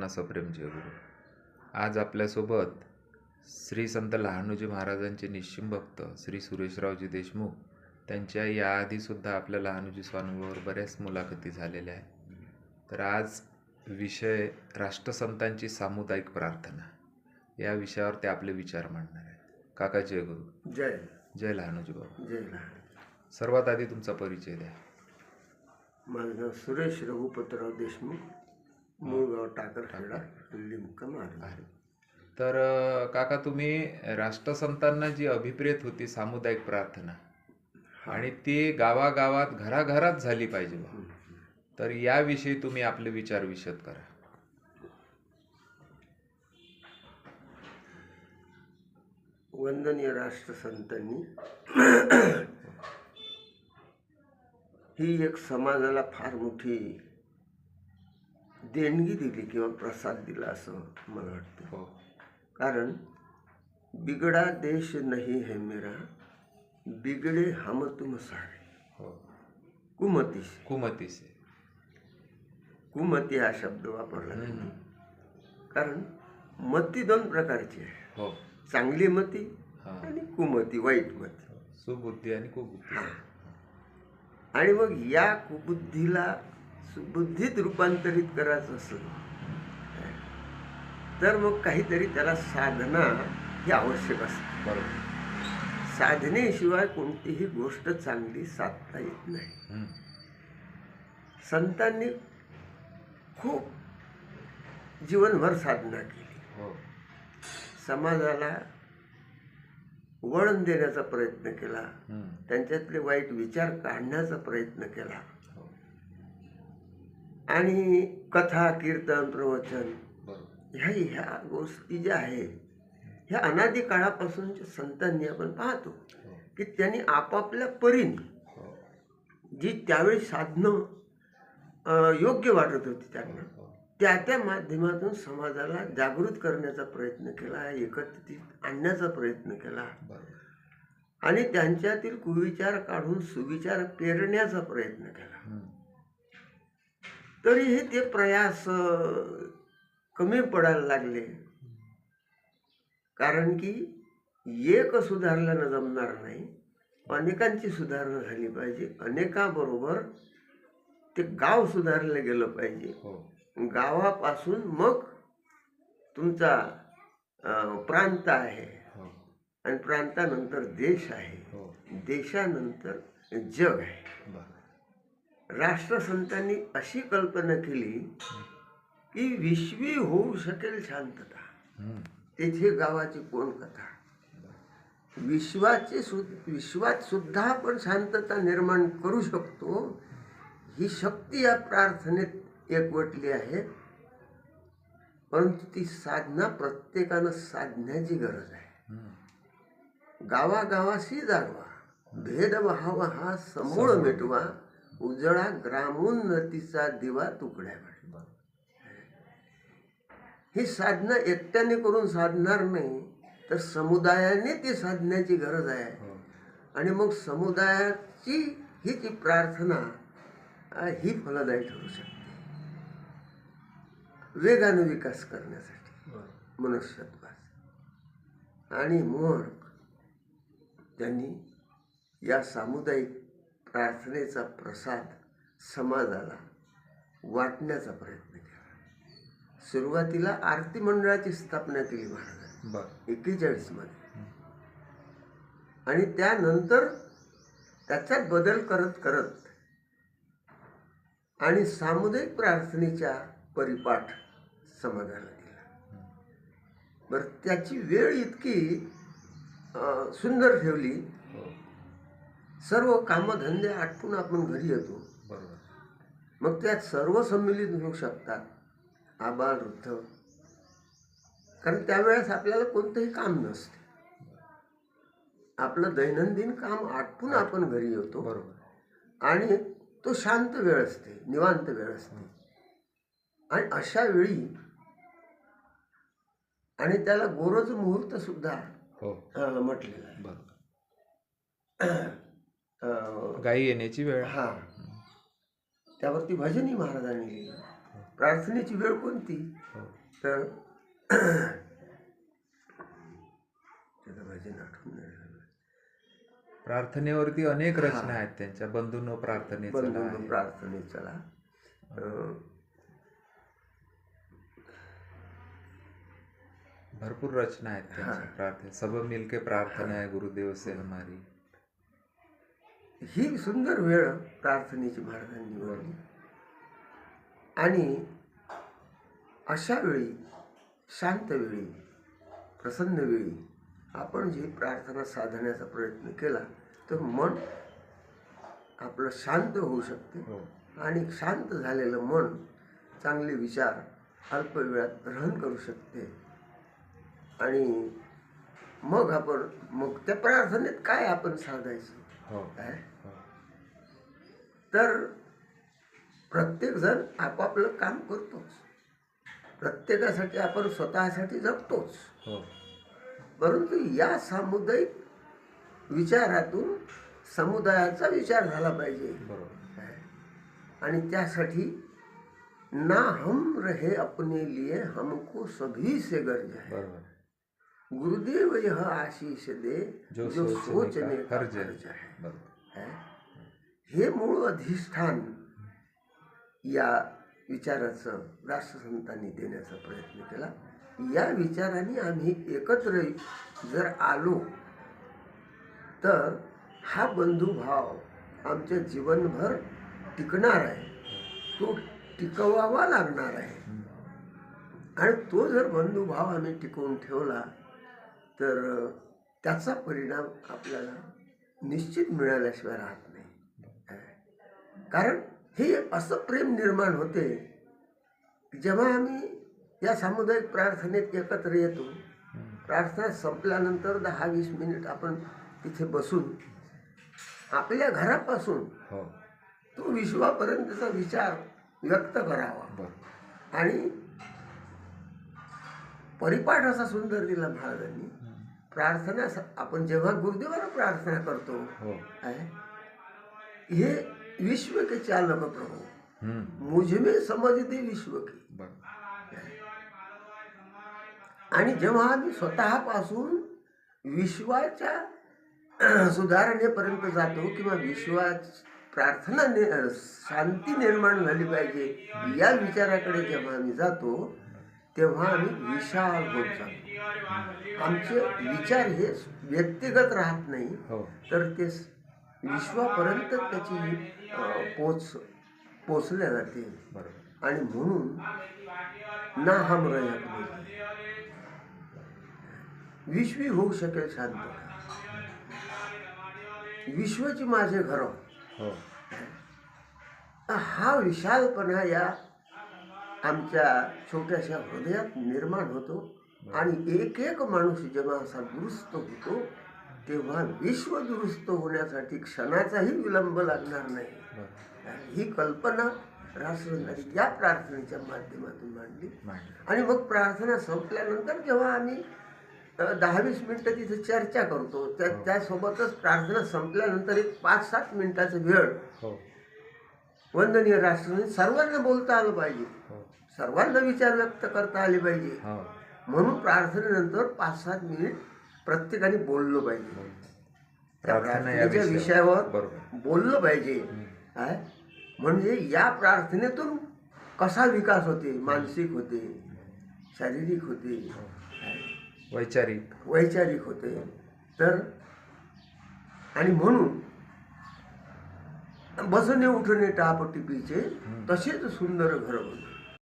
सर्वांना सप्रेम जयगुरु. आज आपल्यासोबत श्री संत लहानोजी महाराजांचे निश्चिम भक्त श्री सुरेशरावजी देशमुख त्यांच्या याआधीसुद्धा आपल्या लहानोजी स्वानुभवावर बऱ्याच मुलाखती झालेल्या आहेत. तर आज विषय राष्ट्रसंतांची सामुदायिक प्रार्थना या विषयावर ते आपले विचार मांडणार आहेत. काका जयगुरु. जय जय लहानोजी बाबा. जय लहान. सर्वात आधी तुमचा परिचय द्या. माझं नाव सुरेश रघुपतराव देशमुख, मूळगाव टाकरखेडा, लिमकम आहे. तर काका, तुम्ही राष्ट्रसंतांना जी अभिप्रेत होती सामुदायिक प्रार्थना आणि ती गावागावात घराघरात झाली पाहिजे बा, तर याविषयी तुम्ही आपले विचार विशद करा. वंदनीय राष्ट्रसंतांनी ही एक समाजाला फार मोठी देणगी दिली किंवा प्रसाद दिला असं मला वाटतं. कारण बिगड़ा देश नहीं है मेरा, बिगड़े हम तुम सारे. कुमती से. कुमती से. कुमती हा शब्द वापरला नाही. कारण मती दोन प्रकारची आहे. चांगली मती आणि कुमती, वाईट मती. सुबुद्धी आणि कुबुद्धी. आणि मग या कुबुद्धीला सुबुद्धीत रूपांतरित करायचं असेल तर मग काहीतरी त्याला साधना ही आवश्यक असते. बरोबर. साधनेशिवाय कोणतीही गोष्ट चांगली साधता येत नाही. संतांनी खूप जीवनभर साधना केली. समाजाला वळण देण्याचा प्रयत्न केला, त्यांच्यातले वाईट विचार काढण्याचा प्रयत्न केला. आणि कथा, कीर्तन, प्रवचन ह्या गोष्टी ज्या आहेत ह्या अनादी काळापासूनच्या संतांनी आपण पाहतो की त्यांनी आपापल्या परीने जी त्यावेळी साधनं योग्य वाटत होती त्यांना त्या माध्यमातून समाजाला जागृत करण्याचा प्रयत्न केला, एकत्रित आणण्याचा प्रयत्न केला आणि त्यांच्यातील कुविचार काढून सुविचार पेरण्याचा प्रयत्न केला. तरीही ते प्रयास कमी पडायला लागले. कारण की एक सुधारल्यानं जमणार नाही, अनेकांची सुधारणा झाली पाहिजे. अनेकाबरोबर ते गाव सुधारलं गेलं पाहिजे. गावापासून मग तुमचा प्रांत आहे आणि प्रांतानंतर देश आहे, देशानंतर जग आहे. राष्ट्रसंतांनी अशी कल्पना केली की विश्वी होऊ शकेल शांतता, तेथे गावाची कोण कथा. विश्वात सुद्धा आपण शांतता निर्माण करू शकतो, ही शक्ती या प्रार्थनेत एकवटली आहे. परंतु ती साधना प्रत्येकानं साधण्याची गरज आहे. गावागावाशी जागवा, भेदभाव हा समूळ मिटवा, उजळा ग्रामोन्नतीचा दिवा तुकड्यावर. ही साधना एकट्याने करून साधणार नाही, तर समुदायाने ती साधण्याची गरज आहे. आणि मग समुदायाची ही जी प्रार्थना ही फलदायी ठरू शकते वेगाने विकास करण्यासाठी मनुष्यत्वाचा. आणि मग त्यांनी या सामुदायिक प्रार्थनेचा प्रसाद समाजाला वाटण्याचा प्रयत्न केला. सुरुवातीला आरती मंडळाची स्थापना केली महाराजांनी 41 मध्ये. आणि त्यानंतर त्याच्यात बदल करत करत आणि सामुदायिक प्रार्थनेच्या परिपाठ समाजाला दिला. बरं, त्याची वेळ इतकी सुंदर ठेवली. सर्व कामधंदे आटपून आपण घरी येतो. मग त्यात सर्व सम्मिलित होऊ शकतात, आबाल वृद्ध. कारण त्यावेळेस आपल्याला कोणतंही काम नसते. आपलं दैनंदिन काम आटपून आपण घरी येतो. आणि तो शांत वेळ असते, निवांत वेळ असते. आणि अशा वेळी आणि त्याला गोरज मुहूर्त सुद्धा म्हटलेला आहे. गायी येण्याची वेळ. त्यावरती भजनी महाराजांनी लिहिलं. प्रार्थनेची वेळ कोणती? तर त्याला भजन आठवण नाही राहिलं. प्रार्थनेवरती अनेक हा. रचना आहेत त्यांच्या. बंधूंनो प्रार्थनेचा बंधूंनो प्रार्थनेचला भरपूर रचना आहेत त्यांच्या. प्रार्थना सब मिलके प्रार्थना आहे गुरुदेव से हमारी. ही सुंदर वेळ प्रार्थनेची महाराजांनी निवडली. आणि अशा वेळी, शांत वेळी, प्रसन्न वेळी आपण जी प्रार्थना साधण्याचा प्रयत्न केला तर मन आपलं शांत होऊ शकते. आणि शांत झालेलं मन चांगले विचार अल्प वेळात ग्रहण करू शकते. आणि मग त्या प्रार्थनेत काय आपण साधायचं काय, तर प्रत्येकजण आपापलं काम करतोच. प्रत्येकासाठी आपण स्वतःसाठी जगतोच. परंतु या सामुदायिक विचारातून समुदायाचा विचार झाला पाहिजे. आणि त्यासाठी ना हम रहे अपने लिए हमको सभी से गर्ज है. गुरुदेव यह आशीष दे जो सोचने का हर्ज है. हे मूळ अधिष्ठान या विचाराचं राष्ट्रसंतांनी देण्याचा प्रयत्न केला. या विचाराने आम्ही एकत्र जर आलो तर हा बंधुभाव आमच्या जीवनभर टिकणार आहे. तो टिकवावा लागणार आहे. आणि तो जर बंधुभाव आम्ही टिकवून ठेवला तर त्याचा परिणाम आपल्याला निश्चित मिळाल्याशिवाय राहत नाही. कारण हे असं प्रेम निर्माण होते की जेव्हा आम्ही या सामुदायिक प्रार्थनेत एकत्र येतो, प्रार्थना संपल्यानंतर 10-20 मिनिट आपण तिथे बसून आपल्या घरापासून तो विश्वापर्यंतचा विचार व्यक्त करावा. आणि परिपाठ असा सुंदर दिला महाराजांनी. प्रार्थना आपण जेव्हा गुरुदेवाला प्रार्थना करतो हे विश्व के चालक प्रभू मुझ में समझ दे विश्व की. आणि जेव्हा आम्ही स्वतःपासून विश्वाच्या सुधारणेपर्यंत जातो किंवा विश्वात प्रार्थना शांती निर्माण झाली पाहिजे या विचाराकडे जेव्हा आम्ही जातो तेव्हा आम्ही विशाल होत जातो. आमचे विचार हे व्यक्तिगत राहत नाही तर ते विश्वापर्यंत त्याची पोचल्या जाते. आणि म्हणून ना हम रहे अपने विश्वी होऊ शकेल शांतता. विश्वाची माझे घर. हा विशालपणा या आमच्या छोट्याशा हृदयात निर्माण होतो. आणि एक एक माणूस जेव्हा असा दुरुस्त होतो तेव्हा विश्व दुरुस्त होण्यासाठी क्षणाचाही विलंब लागणार नाही. ही कल्पना राष्ट्रसंतांनी या प्रार्थनेच्या माध्यमातून मांडली. आणि मग प्रार्थना संपल्यानंतर जेव्हा आम्ही 10-20 मिनिटं तिथे चर्चा करतो त्यासोबतच प्रार्थना संपल्यानंतर एक 5-7 मिनिटाचा वेळ वंदनीय राष्ट्रसंत सर्वांना बोलता आलं पाहिजे. सर्वांना विचार व्यक्त करता आले पाहिजे. म्हणून प्रार्थनेनंतर 5-7 मिनिट प्रत्येकाने बोललं पाहिजे. प्रार्थनेच्या विषयावर बोललं पाहिजे. म्हणजे या प्रार्थनेतून कसा विकास होते, मानसिक होते, शारीरिक होते, वैचारिक होते. तर आणि म्हणून बसणे उठणे टाप टिपीचे तसेच सुंदर घर बनते.